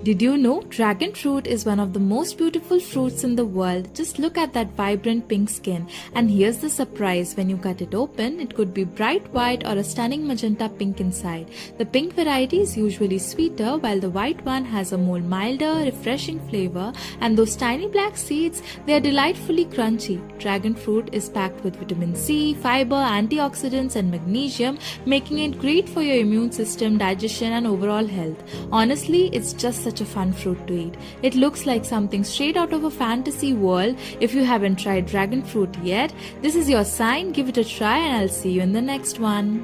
Did you know dragon fruit is one of the most beautiful fruits in the world? Just look at that vibrant pink skin. And here's the surprise, when you cut it open, it could be bright white or a stunning magenta pink inside. The pink variety is usually sweeter, while the white one has a more milder, refreshing flavor, and those tiny black seeds, they are delightfully crunchy. Dragon fruit is packed with vitamin C, fiber, antioxidants, and magnesium, making it great for your immune system, digestion, and overall health. Honestly, it's just such a fun fruit to eat. It looks like something straight out of a fantasy world. If you haven't tried dragon fruit yet, this is your sign. Give it a try and I'll see you in the next one.